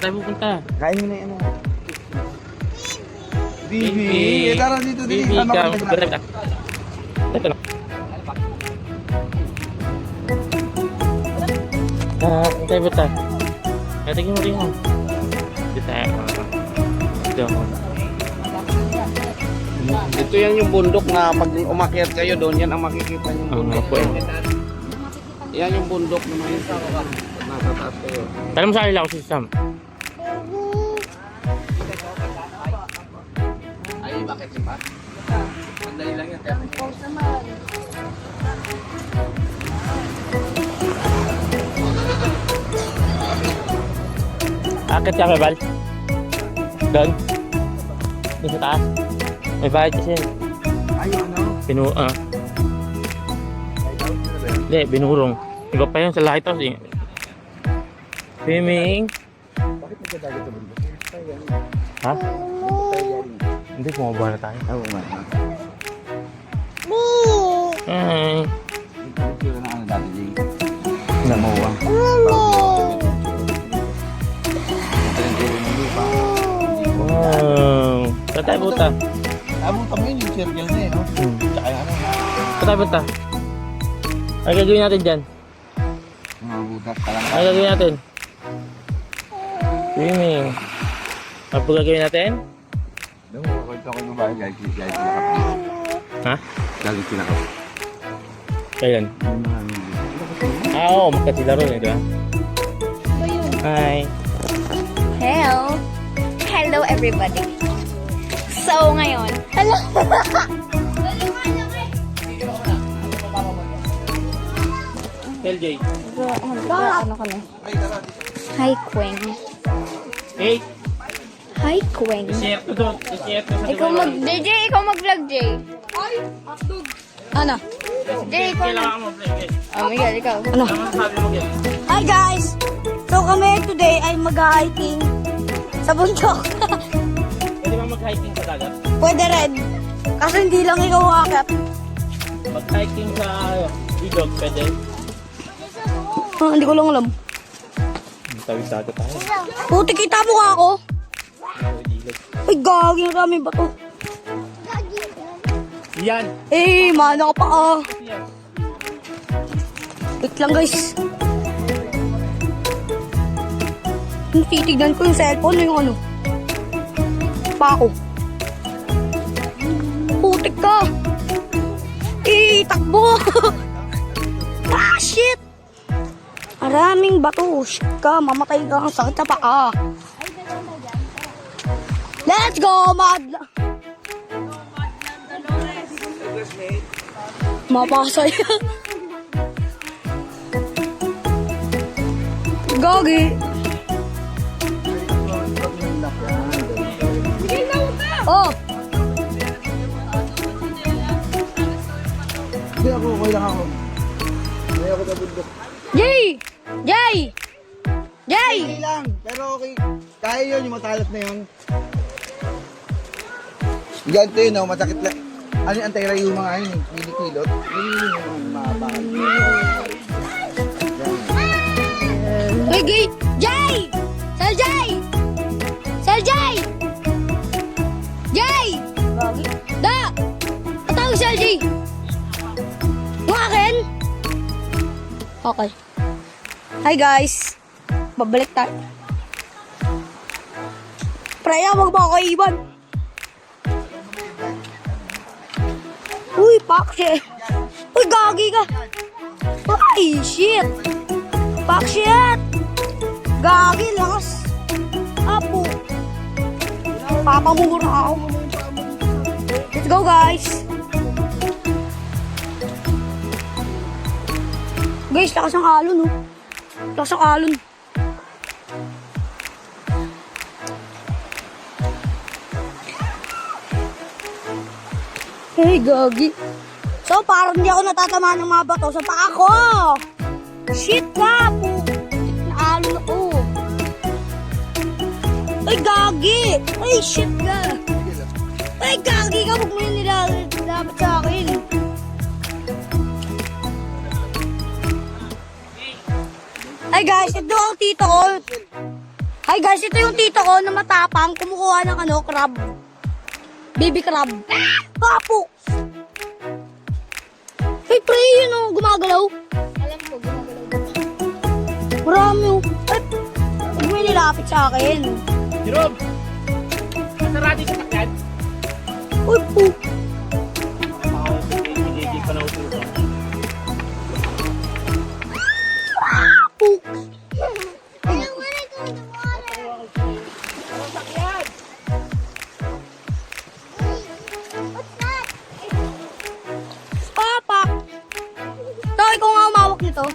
Saan tayo pupunta? Kain mo na yan. Bibi! Tara dito, Bibi, Ano ikaw. ka Ito na. Saan tayo punta? Tingin mo rin mo. Dito tayo. Dito. Ito yan yung bundok na pag umakyat kayo doon, yan ang makikita yung bundok. Yan yung bundok na makikita ko ka. Nasa taas kayo. Tala mo sa alila ko si Sam. Ay, bakit pa? Sandali lang yan. Akit ka, Bal. Doon. Doon sa taas. May bayad kasi. Ay, ano? Hindi, binurong. Iba pa yun sa lighthouse eh. Swimming. Bakit nagdadagat sa bundok? Ha? Hindi, bumaba na tayo. Oo, man. Ay. Ito na ano dati, Jing. Namuwa. Wow. Saan tayo punta? Abutan mo yun yung circle na yun, no? Tsaka yung ano. Saan tayo punta? Ay, gagawin natin dyan. Mga butas ka lang. Ay, gagawin natin. Swimming. Ano po gagawin natin? Alam mo, kwento ko yung bahay, guys. Guys, pinaka. Ha? Galit pinaka. Kailan? Oo, makat sila ron eh, di ba? Hi. Hello. Hello everybody. So ngayon, hello. LJ. Ano ka na? Hi Queen. Hey. Hi Queen. I-share ko doon. I-share ko sa Ikaw JJ, ikaw mag-vlog J. Ano? Jay, ikaw na. Kailangan mo vlog eh. Oh Miguel, ikaw. Ano? Ano masasabi mo yan? Hi guys! So kami today ay mag-hiking sa bundok. Pwede ba mag-hiking sa dagat? Pwede rin. Kaso hindi lang ikaw akit. Mag-hiking sa ilog, pwede? Hindi ko lang alam. Tawid dagat tayo. Puti, kita mo nga ako. Ay, gagi na kami ba to? Yan! Eh, mana ka pa ah. Yan. Wait lang guys. Titignan ko yung cellphone o yung ano. Pa ako. Putik ka. Eh, takbo. Ah, shit. Maraming bato. Shit ka, mamatay ka. Ang sakit sa paa. Let's go, madla. Mapasa yan. Gagi. Oh, Hindi ako, okay lang ako. Hindi ako sa bundok. Jay! Jay! Jay! Okay lang, pero okay. Kaya yun, yung matalas na yun. Ganito yun, no? Masakit lang. Ano yung anti-ray yung mga yun, kilikilot. Yun yung mabakal. Wait, wait! Jay! Sir Jay! Sir Jay! Jay! Da! Patawag Sir Jay! Yung akin? Okay. Hi guys! Babalik tayo. Praya, wag mo ako iwan. Uy, pakshi. Uy, gagi ka. Ay, shit. Pakshit. Gagi, lakas. Apo. Papamura ako. Let's go, guys. Guys, lakas ang alon, oh. Lakas ang alon. Hey, gagi. So, parang hindi ako natatamaan ng mga bato sa paa ko. Shit ka, po. Naalon ako. Ay, gagi. Ay, shit ka. Ay, gagi ka. Huwag mo yung nilapat sa akin. Ay, guys. Ito ang tito ko. Hi guys, ito yung tito ko na matapang kumukuha ng crab. Baby crab. Papo! Hey, pre, yun o, gumagalaw. Alam ko, gumagalaw. Marami o. Ay, huwag may nilapit sa akin. Jerome! Nasarado sa sakyan? Uy, po. Hindi pa na ututo. Po. Papa. Ito, ikaw nga umawak nito.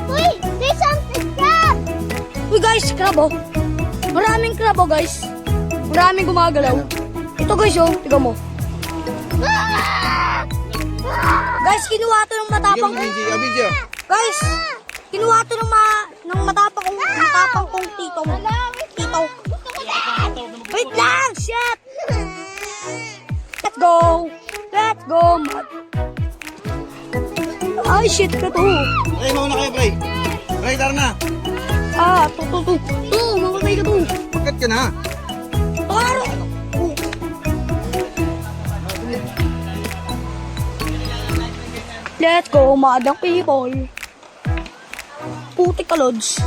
Uy, there's something crab! Uy guys, crab oh. Maraming crab oh guys. Maraming gumagalaw. Ito guys oh, tiga mo. Guys, kinuha to ng matapang. Guys, kinuha to ng matapang kong tito mo. Tito. Wait lang, shit. Let's go. Let's go. Ay, shit ka to. Pre, mauna kayo, pre. Pre, tara na. Ah, to. Mamatay ka to. Bakit ka na? Paro. Let's go, madang people. Puti ka, Lods.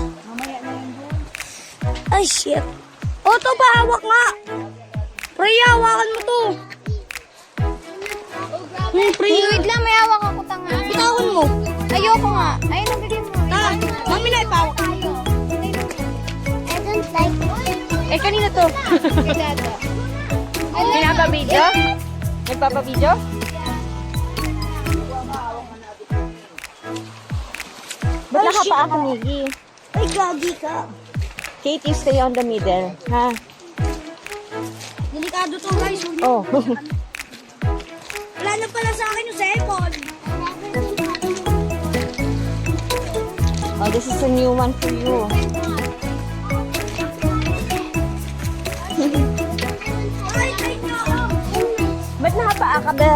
Ay, shit. O, to pa, hawak nga. Freya, hawakan mo to. Freya. Wait lang, may hawak ako tanga. Bitawan mo. Ayoko nga. Ayun, nabigay mo. Mami na ipawak. I don't like it. Eh, kanina to. Pinapabidyo? Nagpapabidyo? Ba't nakapaa ka, Miggy? Ay, gagi ka. Katie, stay on the middle. Ha? Delikado to, guys. Oh. Wala na pala sa akin yung cellphone. Oh, this is a new one for you. Ay, nyo. Ba't nakapaa ka, be?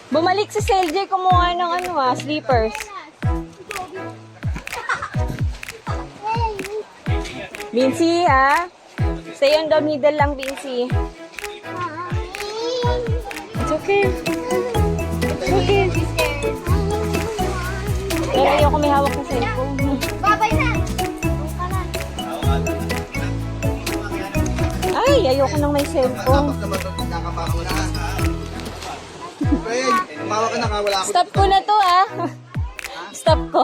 Bumalik si CJ kumuha ng sleepers. Vinci, ha? Stay on the middle lang, Vinci. It's okay. It's okay. Pero ayoko may hawak ng cellphone. Babay na! Ay, ayoko nang may cellphone. Nakapako na. Pre, umawa ka na ka, wala ako. Stop ko na to, ah. Stop ko.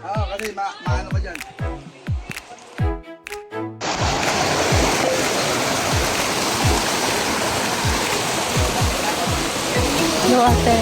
Oo, kasi maano ka dyan. No, ate.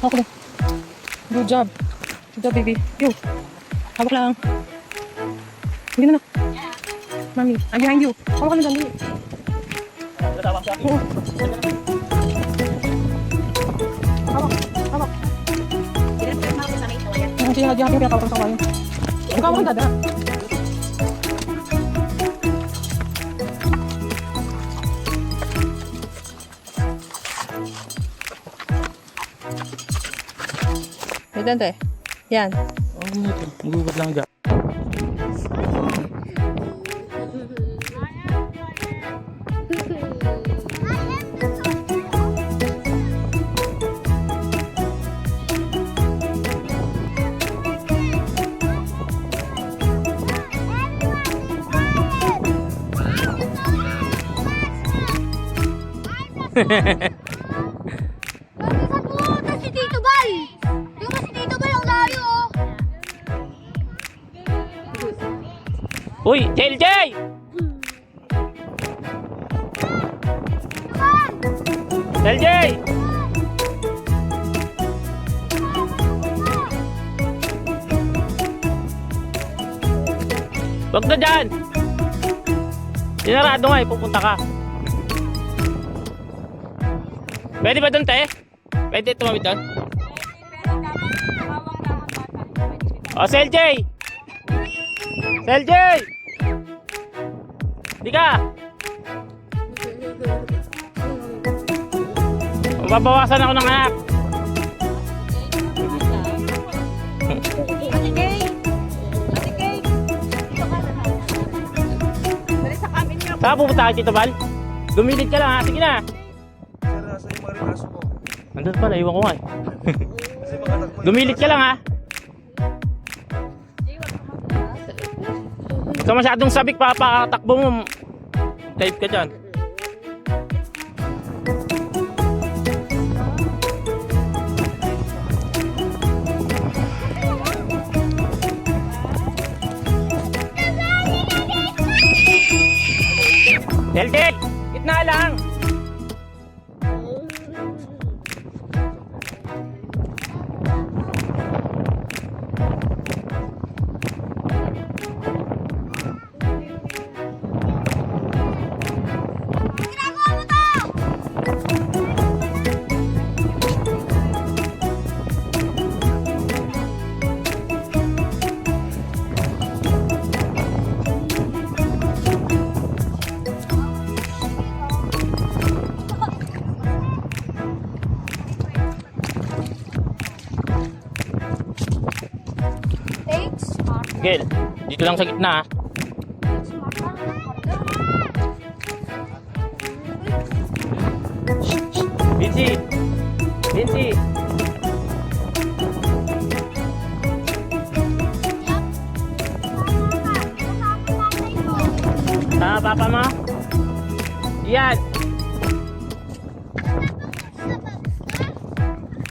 Hawak na. Good job. Good job, baby. Yo. Hawak lang. Hindi na. Mami, I'm behind you. Hawak na dyan. Oo. Hawak. Hindi na dyan. Pinakawak na sa kawain. Huwag ka dada. Ayan, te. Yan. Oh, magugat lang dyan. Nagsasagutan si Tito Bal! Di ba si Tito Bal ang layo, oh? Uy, JLJ! JLJ! Wag na dyan! Sinarado nga eh, pupunta ka. Pwede ba doon, te? Pwede tumawid doon? O, CLJ! CLJ! Di ka! Mababawasan ako ng anak. Ate Kay! Ate Kay! Dito ka na. Dali sa kamin niyo. Saan pupunta ka, Tito Bal? Gumilid ka lang, ha? Sige na. Andun pala, iwan ko nga eh. Gumilid ka lang, ha? Huwag ka masyadong sabik, papakatakbo mo. Type ka dyan. Deltek! Gitna lang! Gel, dito lang sa gitna, ha? Vinci! Vinci! Tama, papa mo? Yan!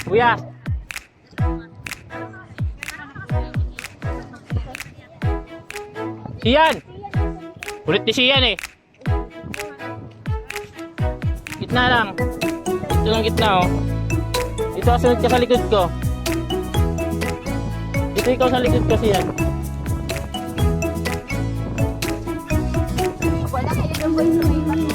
Kuya! Siyan! Ulit ni Siyan eh. Gitna lang. Dito lang gitna, oh. Dito kasunod ka sa likod ko. Dito ikaw sa likod ko, Siyan. Wala kayo doon boy sa may mga.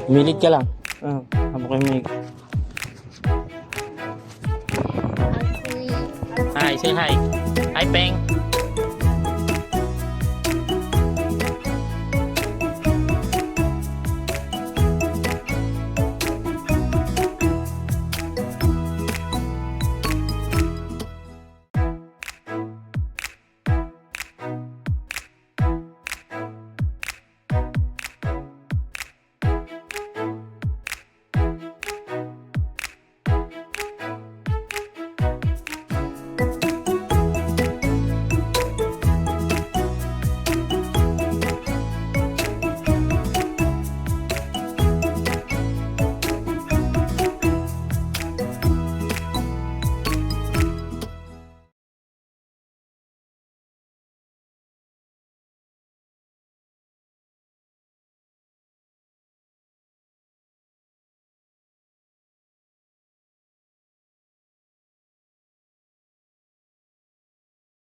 Milid ka lang. Habang kayo may... Hi, say hi. Hi, Peng.